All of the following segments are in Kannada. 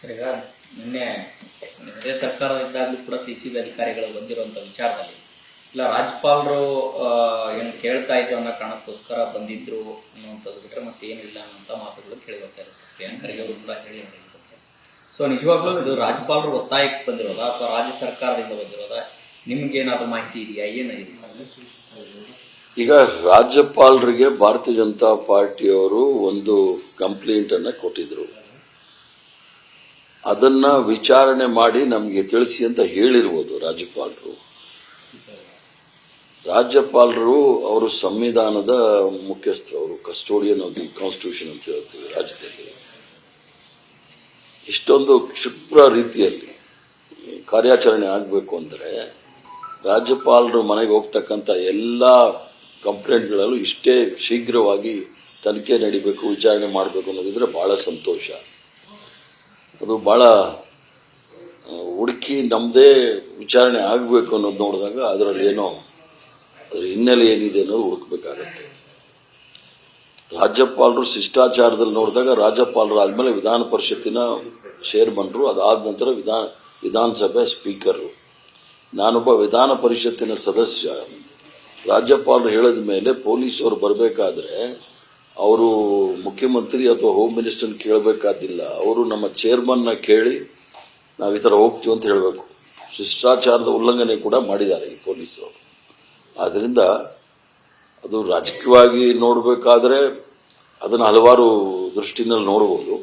ಸರ್, ಈಗ ನಿನ್ನೆ ಅದೇ ಸರ್ಕಾರದಿಂದಾಗಲೂ ಕೂಡ ಸಿಸಿಬಿ ಅಧಿಕಾರಿಗಳು ಬಂದಿರುವಂತ ವಿಚಾರದಲ್ಲಿ ಇಲ್ಲ ರಾಜ್ಯಪಾಲರು ಏನು ಕೇಳ್ತಾ ಇದ್ರು ಅನ್ನೋ ಕಾರಣಕ್ಕೋಸ್ಕರ ಬಂದಿದ್ರು ಅನ್ನುವಂಥದ್ದು ಬಿಟ್ಟರೆ ಮತ್ತೆ ಏನಿಲ್ಲ ಅನ್ನೋಂಥ ಮಾತುಗಳು ಕೇಳಿ ಬರ್ತಾ ಇದೆ ಸರ್. ಪ್ರಿಯಾಂಕ್ ಖರ್ಗೆ ಅವರು ಕೂಡ ಹೇಳಿ ಸೊ ನಿಜವಾಗ್ಲೂ ಇದು ರಾಜ್ಯಪಾಲರು ಒತ್ತಾಯಕ್ಕೆ ಬಂದಿರೋದಾ ಅಥವಾ ರಾಜ್ಯ ಸರ್ಕಾರದಿಂದ ಬಂದಿರೋದಾ? ನಿಮ್ಗೇನಾದ್ರು ಮಾಹಿತಿ ಇದೆಯಾ? ಏನಾಗಿದೆ? ಈಗ ರಾಜ್ಯಪಾಲರಿಗೆ ಭಾರತೀಯ ಜನತಾ ಪಾರ್ಟಿಯವರು ಒಂದು ಕಂಪ್ಲೇಂಟ್ ಅನ್ನ ಕೊಟ್ಟಿದ್ರು. ಅದನ್ನ ವಿಚಾರಣೆ ಮಾಡಿ ನಮಗೆ ತಿಳಿಸಿ ಅಂತ ಹೇಳಿರ್ಬೋದು ರಾಜ್ಯಪಾಲರು. ರಾಜ್ಯಪಾಲರು ಅವರು ಸಂವಿಧಾನದ ಮುಖ್ಯಸ್ಥರು, ಅವರು ಕಸ್ಟೋಡಿಯನ್ ಆಫ್ ದಿ ಕಾನ್ಸ್ಟಿಟ್ಯೂಷನ್ ಅಂತ ಹೇಳ್ತೀವಿ ರಾಜ್ಯದಲ್ಲಿ. ಇಷ್ಟೊಂದು ಕ್ಷಿಪ್ರ ರೀತಿಯಲ್ಲಿ ಕಾರ್ಯಾಚರಣೆ ಆಗಬೇಕು ಅಂದರೆ ರಾಜ್ಯಪಾಲರು ಮನೆಗೆ ಹೋಗ್ತಕ್ಕಂಥ ಎಲ್ಲ ಕಂಪ್ಲೇಂಟ್ಗಳಲ್ಲೂ ಇಷ್ಟೇ ಶೀಘ್ರವಾಗಿ ತನಿಖೆ ನಡೀಬೇಕು, ವಿಚಾರಣೆ ಮಾಡಬೇಕು ಅನ್ನೋದಿದ್ರೆ ಬಹಳ ಸಂತೋಷ. ಅದು ಬಹಳ ಹುಡುಕಿ ನಮ್ಮದೇ ವಿಚಾರಣೆ ಆಗಬೇಕು ಅನ್ನೋದು ನೋಡಿದಾಗ ಅದರಲ್ಲಿ ಏನೋ ಅದರ ಹಿನ್ನೆಲೆ ಏನಿದೆ ಅನ್ನೋದು ಹುಡುಕಬೇಕಾಗತ್ತೆ. ರಾಜ್ಯಪಾಲರು ಶಿಷ್ಟಾಚಾರದಲ್ಲಿ ನೋಡಿದಾಗ ರಾಜ್ಯಪಾಲರು ಆದಮೇಲೆ ವಿಧಾನ ಪರಿಷತ್ತಿನ ಚೇರ್ಮನ್ರು, ಅದಾದ ನಂತರ ವಿಧಾನಸಭೆ ಸ್ಪೀಕರು. ನಾನೊಬ್ಬ ವಿಧಾನ ಪರಿಷತ್ತಿನ ಸದಸ್ಯ. ರಾಜ್ಯಪಾಲರು ಹೇಳಿದ ಮೇಲೆ ಪೊಲೀಸರು ಬರಬೇಕಾದ್ರೆ ಅವರು ಮುಖ್ಯಮಂತ್ರಿ ಅಥವಾ ಹೋಮ್ ಮಿನಿಸ್ಟರ್ ಕೇಳಬೇಕಾದಿಲ್ಲ. ಅವರು ನಮ್ಮ ಚೇರ್ಮನ್ನ ಕೇಳಿ ನಾವು ಈ ಥರ ಹೋಗ್ತೀವಿ ಅಂತ ಹೇಳಬೇಕು. ಶಿಷ್ಟಾಚಾರದ ಉಲ್ಲಂಘನೆ ಕೂಡ ಮಾಡಿದ್ದಾರೆ ಈ ಪೊಲೀಸರು. ಆದ್ದರಿಂದ ಅದು ರಾಜಕೀಯವಾಗಿ ನೋಡಬೇಕಾದ್ರೆ ಅದನ್ನು ಹಲವಾರು ದೃಷ್ಟಿನಲ್ಲಿ ನೋಡಬಹುದು.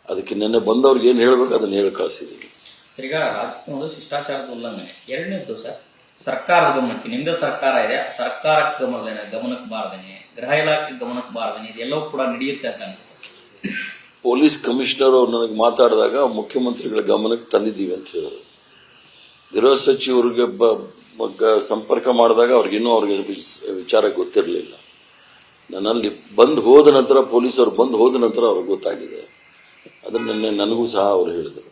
ಅದಕ್ಕೆ ನಿನ್ನೆ ಬಂದವ್ರಿಗೆ ಏನು ಹೇಳಬೇಕು ಅದನ್ನು ಹೇಳಿ ಕಳಿಸಿದ್ದೀನಿ. ಸರ್, ಈಗ ರಾಜಕೀಯ ಶಿಷ್ಟಾಚಾರದ ಉಲ್ಲಂಘನೆ. ಎರಡನೇದ್ದು ಸರ್, ಸರ್ಕಾರದ ಗಮನಕ್ಕೆ, ನಿಮ್ದೇ ಸರ್ಕಾರ ಇದೆ, ಸರ್ಕಾರಕ್ಕೆ ಗಮನಕ್ಕೆ ಬಾರದೇನೆ, ಗೃಹ ಇಲಾಖೆ ಗಮನಕ್ಕೆ ಬಾರದೇನೆ, ಇದೆಲ್ಲವೂ ಕೂಡ ನಡೆಯುತ್ತೆ ಅಂತ ಅನ್ಸುತ್ತೆ ಸರ್. ಪೊಲೀಸ್ ಕಮಿಷನರ್ ಅವ್ರು ನನಗೆ ಮಾತಾಡಿದಾಗ ಮುಖ್ಯಮಂತ್ರಿಗಳ ಗಮನಕ್ಕೆ ತಂದಿದ್ದೀವಿ ಅಂತ ಹೇಳಿದ್ರು. ಗೃಹ ಸಚಿವರಿಗೆ ಸಂಪರ್ಕ ಮಾಡಿದಾಗ ಅವ್ರಿಗೆ ವಿಚಾರ ಗೊತ್ತಿರಲಿಲ್ಲ. ನನ್ನಲ್ಲಿ ಹೋದ ನಂತರ ಪೊಲೀಸರು ಬಂದು ಹೋದ ನಂತರ ಅವ್ರಿಗೆ ಗೊತ್ತಾಗಿದೆ. ಅದನ್ನ ನನಗೂ ಸಹ ಅವರು ಹೇಳಿದರು.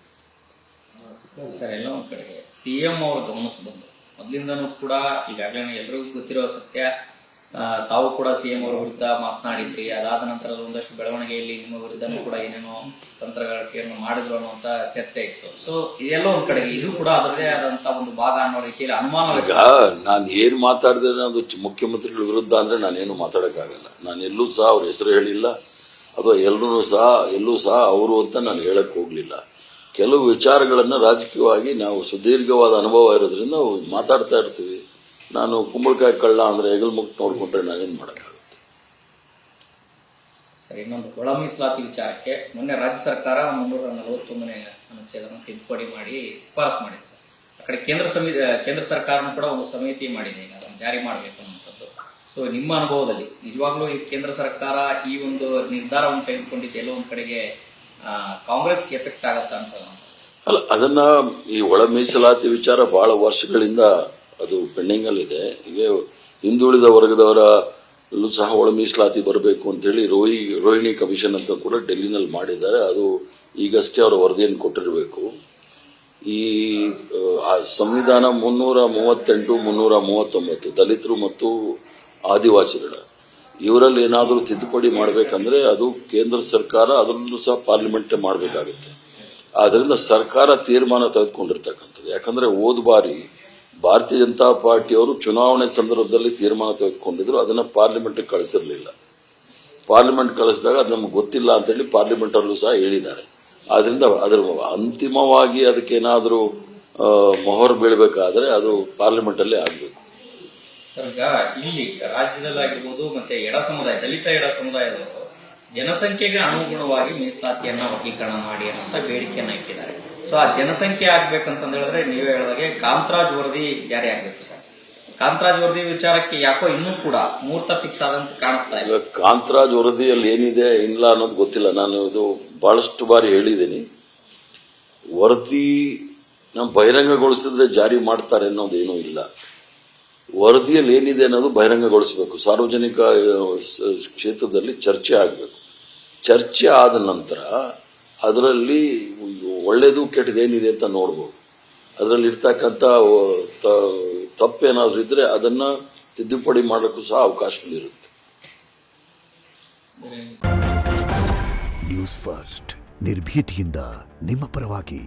ಸರ್, ಎಲ್ಲ ಒಂದ್ ಕಡೆಗೆ ಸಿಎಂ ಅವ್ರ ಗಮನಕ್ಕೆ ಬಂದು ಮೊದಲಿಂದನೂ ಕೂಡ ಈಗಾಗಲೇ ಎಲ್ರಿಗೂ ಗೊತ್ತಿರೋ ಸತ್ಯ, ತಾವು ಕೂಡ ಸಿಎಂ ಅವರ ವಿರುದ್ಧ ಮಾತನಾಡಿದ್ರಿ. ಅದಾದ ನಂತರ ಒಂದಷ್ಟು ಬೆಳವಣಿಗೆಯಲ್ಲಿ ನಿಮ್ಮ ವಿರುದ್ಧನೂ ಕೂಡ ಏನೇನೋ ತಂತ್ರಗಾರಿಕೆಯನ್ನು ಮಾಡಿದ್ರು ಅನ್ನುವಂತ ಚರ್ಚೆ ಇತ್ತು. ಸೊ ಇದೆಲ್ಲ ಒಂದ್ ಕಡೆಗೆ ಇದು ಕೂಡ ಅದರದೇ ಆದಂತ ಒಂದು ಭಾಗ ಅನ್ನೋ ರೀತಿಯಲ್ಲಿ ಅನುಮಾನ. ಈಗ ನಾನು ಏನ್ ಮಾತಾಡಿದ್ರೆ ಅದು ಮುಖ್ಯಮಂತ್ರಿಗಳ ವಿರುದ್ಧ ಅಂದ್ರೆ ನಾನೇನು ಮಾತಾಡಕ್ಕಾಗಲ್ಲ. ನಾನು ಎಲ್ಲೂ ಸಹ ಅವ್ರ ಹೆಸರು ಹೇಳಿಲ್ಲ, ಅಥವಾ ಎಲ್ಲೂ ಸಹ ಅವರು ಅಂತ ನಾನು ಹೇಳಕ್ ಹೋಗ್ಲಿಲ್ಲ. ಕೆಲವು ವಿಚಾರಗಳನ್ನ ರಾಜಕೀಯವಾಗಿ ನಾವು ಸುದೀರ್ಘವಾದ ಅನುಭವ ಇರೋದ್ರಿಂದ ನಾವು ಮಾತಾಡ್ತಾ ಇರ್ತೀವಿ. ನಾನು ಕುಂಬಳಕಾಯಿ ಕಳ್ಳ ಅಂದ್ರೆ ಹೆಗಲ್ ಮುಗ್ದು ನೋಡ್ಕೊಂಡ್ರೆ ನಾನೇನ್ ಮಾಡಕ್ಕಾಗುತ್ತೆ? ಸರ್, ಇನ್ನೊಂದು ಒಳ ಮೀಸಲಾತಿ ವಿಚಾರಕ್ಕೆ ಮೊನ್ನೆ ರಾಜ್ಯ ಸರ್ಕಾರ 341ನೇ ಅನುಚ್ಛೇದನ ತಿದ್ದುಪಡಿ ಮಾಡಿ ಶಿಫಾರಸು ಮಾಡಿದೆ ಸರ್. ಆ ಕಡೆ ಕೇಂದ್ರ ಸರ್ಕಾರನೂ ಕೂಡ ಒಂದು ಸಮಿತಿ ಮಾಡಿದೆ ಈಗ ಅದನ್ನು ಜಾರಿ ಮಾಡಬೇಕು ಅನ್ನುವಂಥದ್ದು. ಸೊ ನಿಮ್ಮ ಅನುಭವದಲ್ಲಿ ನಿಜವಾಗ್ಲೂ ಈ ಕೇಂದ್ರ ಸರ್ಕಾರ ಈ ಒಂದು ನಿರ್ಧಾರವನ್ನು ತೆಗೆದುಕೊಂಡಿದ್ದು ಎಲ್ಲೋ ಒಂದ್ ಕಡೆಗೆ ಕಾಂಗ್ರೆಸ್ಗೆ ಎಫೆಕ್ಟ್ ಆಗತ್ತ ಅನ್ಸಲ್ಲ? ಅಲ್ಲ, ಅದನ್ನ ಈ ಒಳ ಮೀಸಲಾತಿ ವಿಚಾರ ಬಹಳ ವರ್ಷಗಳಿಂದ ಅದು ಪೆಂಡಿಂಗ್ ಅಲ್ಲಿದೆ. ಈಗ ಹಿಂದುಳಿದ ವರ್ಗದವರಲ್ಲೂ ಸಹ ಒಳ ಮೀಸಲಾತಿ ಬರಬೇಕು ಅಂತೇಳಿ ರೋಹಿಣಿ ಕಮಿಷನ್ ಅಂತ ಕೂಡ ಡೆಲ್ಲಿನಲ್ಲಿ ಮಾಡಿದ್ದಾರೆ. ಅದು ಈಗಷ್ಟೇ ಅವರ ವರದಿಯನ್ನು ಕೊಟ್ಟಿರಬೇಕು. ಈ ಸಂವಿಧಾನ 338, 339 ದಲಿತರು ಮತ್ತು ಆದಿವಾಸಿಗಳ ಇವರಲ್ಲಿ ಏನಾದರೂ ತಿದ್ದುಪಡಿ ಮಾಡಬೇಕಂದ್ರೆ ಅದು ಕೇಂದ್ರ ಸರ್ಕಾರ, ಅದರಲ್ಲೂ ಸಹ ಪಾರ್ಲಿಮೆಂಟ್ ಮಾಡಬೇಕಾಗುತ್ತೆ. ಆದ್ರಿಂದ ಸರ್ಕಾರ ತೀರ್ಮಾನ ತೆಗೆದುಕೊಂಡಿರ್ತಕ್ಕಂಥದ್ದು. ಯಾಕಂದ್ರೆ ಹೋದ ಬಾರಿ ಭಾರತೀಯ ಜನತಾ ಪಾರ್ಟಿಯವರು ಚುನಾವಣೆ ಸಂದರ್ಭದಲ್ಲಿ ತೀರ್ಮಾನ ತೆಗೆದುಕೊಂಡಿದ್ರು, ಅದನ್ನ ಪಾರ್ಲಿಮೆಂಟ್ ಕಳಿಸಿರ್ಲಿಲ್ಲ. ಪಾರ್ಲಿಮೆಂಟ್ ಕಳಿಸಿದಾಗ ಅದು ನಮ್ಗೆ ಗೊತ್ತಿಲ್ಲ ಅಂತ ಹೇಳಿ ಪಾರ್ಲಿಮೆಂಟ್ ಅಲ್ಲೂ ಸಹ ಹೇಳಿದ್ದಾರೆ. ಆದ್ರಿಂದ ಅದರ ಅಂತಿಮವಾಗಿ ಅದಕ್ಕೇನಾದರೂ ಮೊಹರು ಬೀಳಬೇಕಾದ್ರೆ ಅದು ಪಾರ್ಲಿಮೆಂಟ್ ಅಲ್ಲೇ ಆಗಬೇಕು. ಸರ್, ಈಗ ಇಲ್ಲಿ ರಾಜ್ಯದಲ್ಲಾಗಿರ್ಬೋದು ಮತ್ತೆ ದಲಿತ ಎಡ ಸಮುದಾಯದವರು ಜನಸಂಖ್ಯೆಗೆ ಅನುಗುಣವಾಗಿ ಮೀಸಲಾತಿಯನ್ನ ವರ್ಗೀಕರಣ ಮಾಡಿ ಅಂತ ಬೇಡಿಕೆಯನ್ನ ಇಟ್ಟಿದ್ದಾರೆ. ಸೊ ಆ ಜನಸಂಖ್ಯೆ ಆಗ್ಬೇಕಂತ ಹೇಳಿದ್ರೆ ನೀವೇ ಹೇಳಿದಾಗೆ ಕಾಂತರಾಜ್ ವರದಿ ಜಾರಿ ಆಗ್ಬೇಕು ಸರ್. ಕಾಂತರಾಜ್ ವರದಿ ವಿಚಾರಕ್ಕೆ ಯಾಕೋ ಇನ್ನೂ ಕೂಡ ಮುಹೂರ್ತ ಫಿಕ್ಸ್ ಆದಂತ ಕಾಣಿಸ್ತಾ ಇಲ್ಲ. ಕಾಂತರಾಜ್ ವರದಿಯಲ್ಲಿ ಏನಿದೆ ಇಲ್ಲ ಅನ್ನೋದು ಗೊತ್ತಿಲ್ಲ. ನಾನು ಇದು ಬಹಳಷ್ಟು ಬಾರಿ ಹೇಳಿದ್ದೀನಿ. ವರದಿ ನಾವು ಬಹಿರಂಗಗೊಳಿಸಿದ್ರೆ ಜಾರಿ ಮಾಡ್ತಾರೆ ಅನ್ನೋದೇನೂ ಇಲ್ಲ. ವರದಿಯಲ್ಲಿ ಏನಿದೆ ಅನ್ನೋದು ಬಹಿರಂಗಗೊಳಿಸಬೇಕು. ಸಾರ್ವಜನಿಕ ಕ್ಷೇತ್ರದಲ್ಲಿ ಚರ್ಚೆ ಆಗಬೇಕು. ಚರ್ಚೆ ಆದ ನಂತರ ಅದರಲ್ಲಿ ಒಳ್ಳೇದು ಕೆಟ್ಟದೇನಿದೆ ಅಂತ ನೋಡ್ಬೋದು. ಅದರಲ್ಲಿ ಇರ್ತಕ್ಕಂಥ ತಪ್ಪೇನಾದ್ರೂ ಇದ್ರೆ ಅದನ್ನ ತಿದ್ದುಪಡಿ ಮಾಡೋಕ್ಕೂ ಸಹ ಅವಕಾಶಗಳಿರುತ್ತೆ. ನ್ಯೂಸ್ ಫಸ್ಟ್ ನಿರ್ಭೀತಿಯಿಂದ ನಿಮ್ಮ ಪರವಾಗಿ.